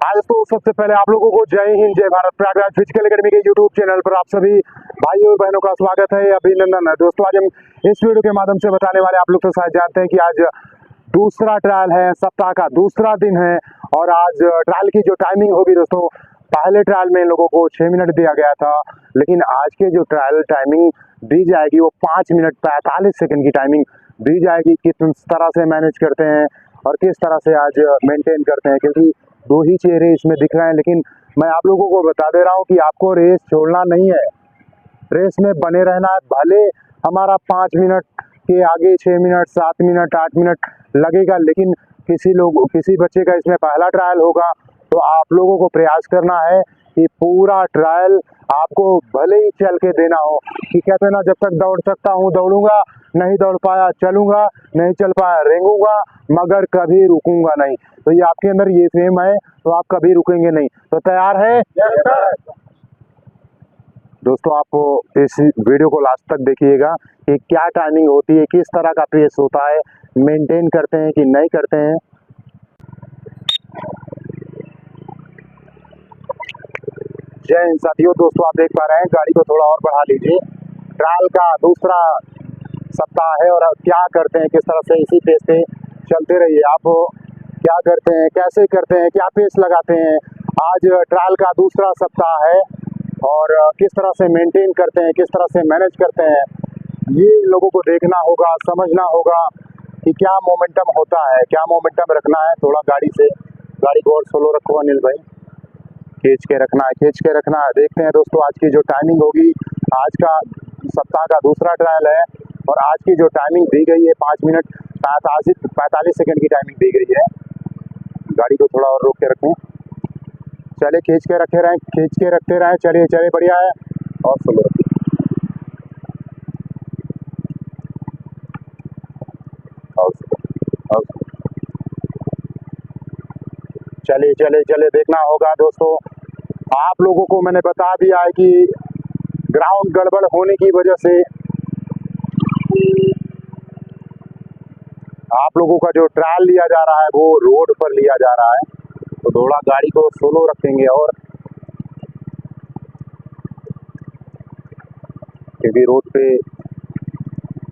आज तो सबसे पहले आप लोगों को जय हिंद जय भारत। प्रयागराज फिजिकल एकेडमी के यूट्यूब चैनल पर आप सभी भाइयों और बहनों का स्वागत है, अभिनंदन है। दोस्तों आज हम इस वीडियो के माध्यम से बताने वाले, आप लोग तो शायद जानते हैं कि आज दूसरा ट्रायल है, सप्ताह का दूसरा दिन है और आज ट्रायल की जो टाइमिंग होगी दोस्तों, पहले ट्रायल में इन लोगों को 6 मिनट दिया गया था, लेकिन आज के जो ट्रायल टाइमिंग दी जाएगी वो 5 मिनट 45 सेकंड की टाइमिंग दी जाएगी। किस तरह से मैनेज करते हैं और किस तरह से आज मेंटेन करते हैं, क्योंकि दो ही चेहरे इसमें दिख रहे हैं। लेकिन मैं आप लोगों को बता दे रहा हूँ कि आपको रेस छोड़ना नहीं है, रेस में बने रहना है। भले हमारा 5 मिनट के आगे 6 मिनट 7 मिनट 8 मिनट लगेगा, लेकिन किसी बच्चे का इसमें पहला ट्रायल होगा, तो आप लोगों को प्रयास करना है कि पूरा ट्रायल आपको भले ही चल के देना हो। कि कहते हैं ना, जब तक दौड़ सकता हूँ दौड़ूंगा, नहीं दौड़ पाया चलूंगा, नहीं चल पाया रेंगूंगा, मगर कभी रुकूंगा नहीं। तो ये आपके अंदर ये फेम है, तो आप कभी रुकेंगे नहीं। तो तैयार है? दोस्तों आप इस वीडियो को लास्ट तक देखिएगा कि क्या टाइमिंग होती है, किस तरह का पेस होता है, मेंटेन करते हैं कि नहीं करते हैं। जय हिंद साथियों। दोस्तों आप देख पा रहे हैं, गाड़ी को थोड़ा और बढ़ा लीजिए। ट्रायल का दूसरा सप्ताह है और क्या करते हैं, किस तरह से इसी पेस पे चलते रहिए। आप क्या करते हैं, कैसे करते हैं, क्या पेस लगाते हैं। आज ट्रायल का दूसरा सप्ताह है और किस तरह से मेंटेन करते हैं, किस तरह से मैनेज करते हैं, ये लोगों को देखना होगा, समझना होगा कि क्या मोमेंटम होता है, क्या मोमेंटम रखना है। थोड़ा गाड़ी को और स्लो रखो अनिल भाई, खींच के रखना है, खींच के रखना है। देखते हैं दोस्तों आज की जो टाइमिंग होगी, आज का सप्ताह का दूसरा ट्रायल है और आज की जो टाइमिंग दी गई है 5 मिनट 45 सेकंड की टाइमिंग दी गई है। गाड़ी को थोड़ा और रोक के रखें, चले खींच के रखे रहें, खींच के रखते रहें। चलिए चलिए, बढ़िया है और स्लो रखिए। चलिए चलिए चलिए, देखना होगा दोस्तों। आप लोगों को मैंने बता दिया है कि ग्राउंड गड़बड़ होने की वजह से आप लोगों का जो ट्रायल लिया जा रहा है वो रोड पर लिया जा रहा है, तो थोड़ा गाड़ी को स्लो रखेंगे और क्योंकि रोड पे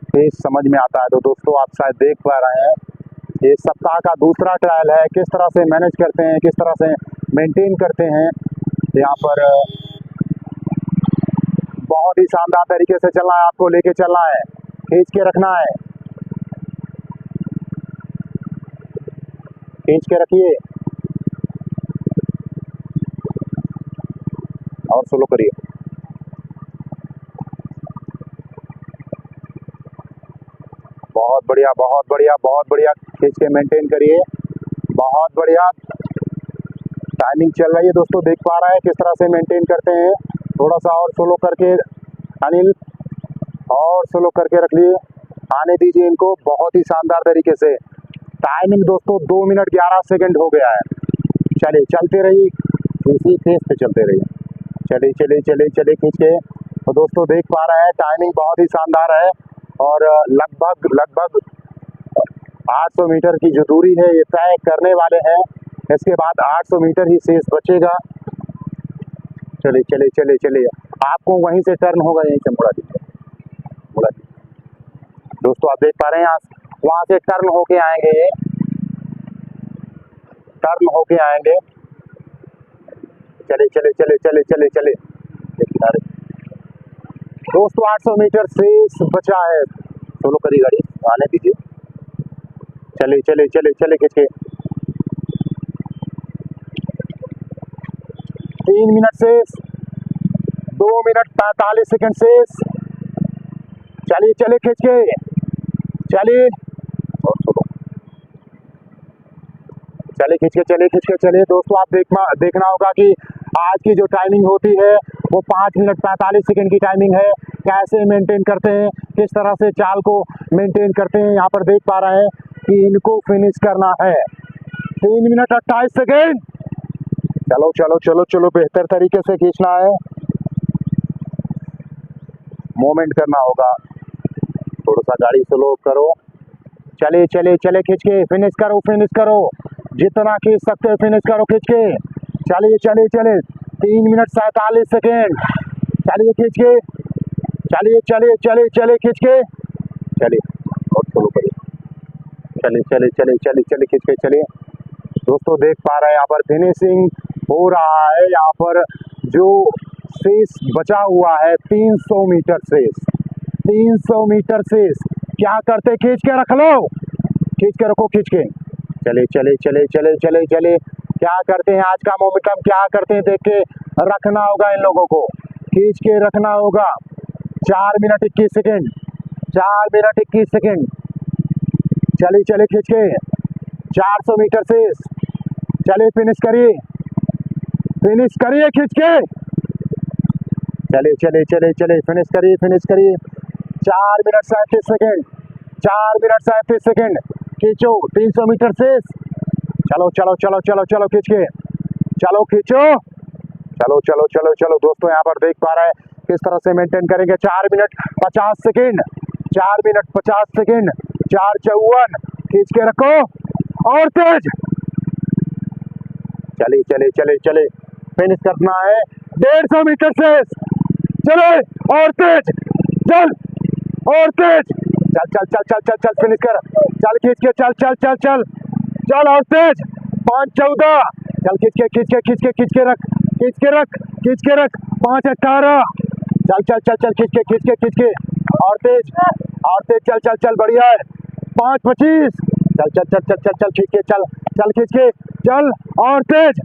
पेस समझ में आता है। तो दोस्तों आप शायद देख पा रहे हैं, ये सप्ताह का दूसरा ट्रायल है। किस तरह से मैनेज करते हैं, किस तरह से मेंटेन करते हैं। यहाँ पर बहुत ही शानदार तरीके से चलना है, आपको लेके चलना है, खींच के रखना है, खींच के रखिए और स्लो करिए। बहुत बढ़िया बहुत बढ़िया बहुत बढ़िया, खींच के मेंटेन करिए, बहुत बढ़िया। टाइमिंग चल रही है दोस्तों, देख पा रहे हैं किस तरह से मेंटेन करते हैं। थोड़ा सा और स्लो करके अनिल, और स्लो करके रख लिए, आने दीजिए इनको बहुत ही शानदार तरीके से। टाइमिंग दोस्तों 2 मिनट 11 सेकंड हो गया है। चलिए चलते रहिए, इसी पेस पे चलते रहिए। चलिए चलिए चलिए चलिए खींच के। तो दोस्तों देख पा रहे हैं टाइमिंग बहुत ही शानदार है और लगभग 800 मीटर की जो दूरी है ये तय करने वाले हैं। इसके बाद 800 मीटर ही शेष बचेगा। चलिए चलिए चलिए चलिए, आपको वहीं से टर्न होगा, यहीं से मुड़ा दीजिए। दोस्तों आप देख पा रहे हैं, वहां से टर्न होके आएंगे, ये टर्न होके आएंगे। चले चले चले चले चले चले दोस्तों, 800 मीटर शेष बचा है। सोलो करी गाड़ी, आने दीजिए। चले चले चले चले खींच के। 3 मिनट शेष, 2 मिनट 45 सेकंड शेष। चलिए चलिए खींच के, चलिए और सोलो, चलिए खींच के, चलिए खींच के चलिए। दोस्तों आप देखना होगा कि आज की जो टाइमिंग होती है वो 5 मिनट 45 सेकंड की टाइमिंग है। कैसे मेंटेन करते हैं, किस तरह से चाल को मेंटेन करते हैं। यहाँ पर देख पा रहे हैं कि इनको फिनिश करना है 3 मिनट 28 सेकंड। चलो चलो चलो चलो, बेहतर तरीके से खींचना है, मूवमेंट करना होगा। थोड़ा सा गाड़ी स्लो करो, चलिए चलिए चले खींच के, फिनिश करो, फिनिश करो, जितना खींच सकते हो फिनिश करो खींच के। चलिए चलिए चलिए 3 मिनट 47 सेकेंड। चलिए खींच के, चलिए चलिए चलिए चलिए खींच के, चलिए और स्लो करिए, चलिए चलिए चलिए चलिए चलिए खींच के चलिए। दोस्तों देख पा रहे हैं यहाँ पर फिनिशिंग हो रहा है। यहाँ पर जो शेष बचा हुआ है 300 मीटर शेष, 300 मीटर शेष। क्या करते, खींच के रख लो, खींच के रखो, खींच के चलिए चलिए चलिए चलिए चलिए चलिए। क्या करते हैं आज का मोमेंटम, क्या करते हैं देख के रखना होगा इन लोगों को, खींच के रखना होगा। 4 मिनट 21 सेकेंड, 4 मिनट 21 सेकेंड। चलिए चलिए खींच के 400 मीटर शेष, चलिए फिनिश करिए, फिनिश करिए खींच के, चलिए चलिए चलिए चलिए फिनिश करिए, फिनिश करिए। 4 मिनट 37 सेकेंड, 4 मिनट 37 सेकेंड। खींचो 300 मीटर शेष, चलो चलो चलो चलो चलो खींच के, चलो खींचो, चलो चलो चलो चलो। दोस्तों यहाँ पर देख पा रहे हैं किस तरह से मेंटेन करेंगे। 4 मिनट 50 सेकेंड, 4 मिनट 50 सेकेंड, 4:54। खींच के रखो और तेज, चलिए चलिए चलिए चलिए फिनिश करना है। 150 मीटर शेष, चले और तेज, चल और तेज, चल चल चल चल चल चल फिनिश कर, चल खींच के, चल चल चल चल चल और तेज। 5:14, चल खींच के खींच के खींच के खींच के रख, खींच के रख, खींच के रख। 5:18, चल चल चल चल खींच के खींच के खींच के और तेज, और तेज, चल चल चल बढ़िया है। 5:25, चल चल चल चल चल चल खींच के, चल चल खींच के, चल और तेज,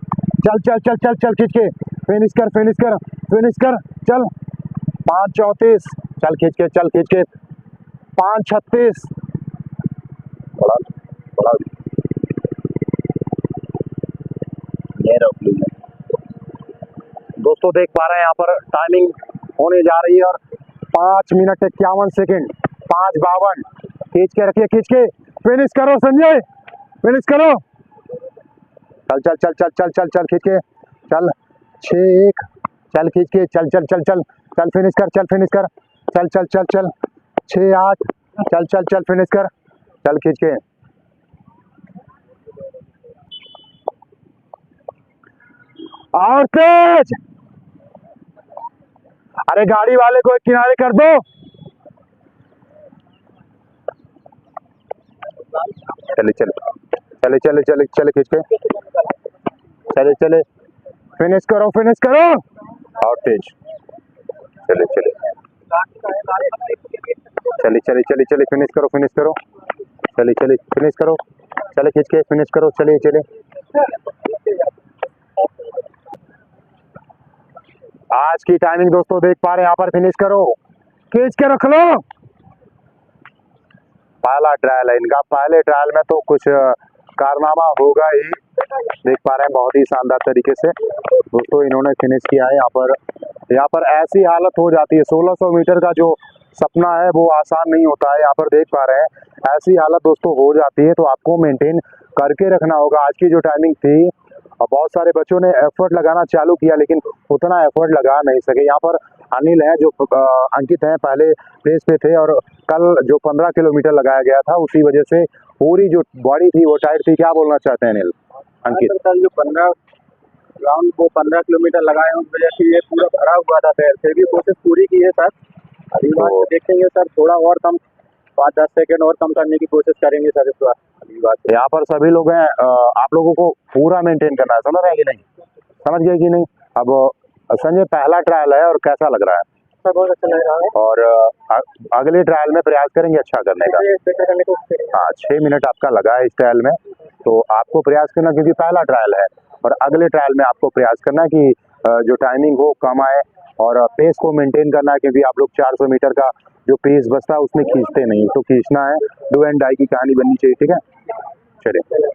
चल चल चल चल चल खींच के, फिनिश कर फिनिश कर फिनिश कर, चल। 5:34, चल खींच के, चल खींच के। 5:36, बड़ा बड़ा दोस्तों देख पा रहे हैं यहाँ पर टाइमिंग होने जा रही है और 5 मिनट 51 सेकेंड, 5:52। खींच के रखिए, खींच के फिनिश करो संजय, फिनिश करो, चल चल चल चल चल चल चल खींच के, चल। 6:1, चल खींच के, चल चल चल चल चल फिनिश कर, चल फिनिश कर, चल चल चल चल। 6:8, चल चल चल फिनिश कर, चल खींच के। और तेज, अरे गाड़ी वाले को एक किनारे कर दो। चले चले चले चले चले चले खींच के, चले चले फिनिश करो, फिनिश करो और तेज, चले चले चले चले चले चले फिनिश करो, फिनिश करो, चले चले फिनिश करो, चले खींच के फिनिश करो, चले चले। आज की टाइमिंग दोस्तों देख पा रहे हैं यहाँ पर, फिनिश करो, खींच के रख लो। पहला ट्रायल है इनका, पहले ट्रायल में तो कुछ कारनामा होगा ही। देख पा रहे हैं बहुत ही शानदार तरीके से दोस्तों इन्होंने फिनिश किया है। यहाँ पर ऐसी हालत हो जाती है, 1600 मीटर का जो सपना है वो आसान नहीं होता है। यहाँ पर देख पा रहे हैं ऐसी हालत दोस्तों हो जाती है, तो आपको मेंटेन करके रखना होगा। आज की जो टाइमिंग थी, और बहुत सारे बच्चों ने एफर्ट लगाना चालू किया लेकिन उतना एफर्ट लगा नहीं सके। यहाँ पर अनिल है जो अंकित हैं, पहले प्लेस पे थे और कल जो 15 किलोमीटर लगाया गया था उसी वजह से पूरी जो बॉडी थी वो टाइट थी। क्या बोलना चाहते हैं अनिल? अंकित कल जो 15 राउंड वो 15 किलोमीटर लगाए हैं उस वजह से ये पूरा भरा हुआ था पैर, फिर भी कोशिश पूरी की है सर। अगली बार तो देखेंगे सर, थोड़ा और कम 5-10 सेकेंड और कम करने की कोशिश करेंगे सर इस बार। अगली बार यहाँ पर सभी लोग हैं, आप लोगों को पूरा मेंटेन करना है, समझ रहे हैं कि नहीं? समझ गए कि नहीं? अब संजय पहला ट्रायल है और कैसा लग रहा है? सर बहुत अच्छा लग रहा है और अगले ट्रायल में प्रयास करेंगे अच्छा करने का। हाँ 6 मिनट आपका लगा है इस ट्रायल में, तो आपको प्रयास करना क्योंकि पहला ट्रायल है, और अगले ट्रायल में आपको प्रयास करना कि जो टाइमिंग हो कम आए और पेस को मेंटेन करना है, क्योंकि आप लोग 400 मीटर का जो पेस बचता है उसमें खींचते नहीं, तो खींचना है, डू एंड डाई की कहानी बननी चाहिए। ठीक है, चलिए।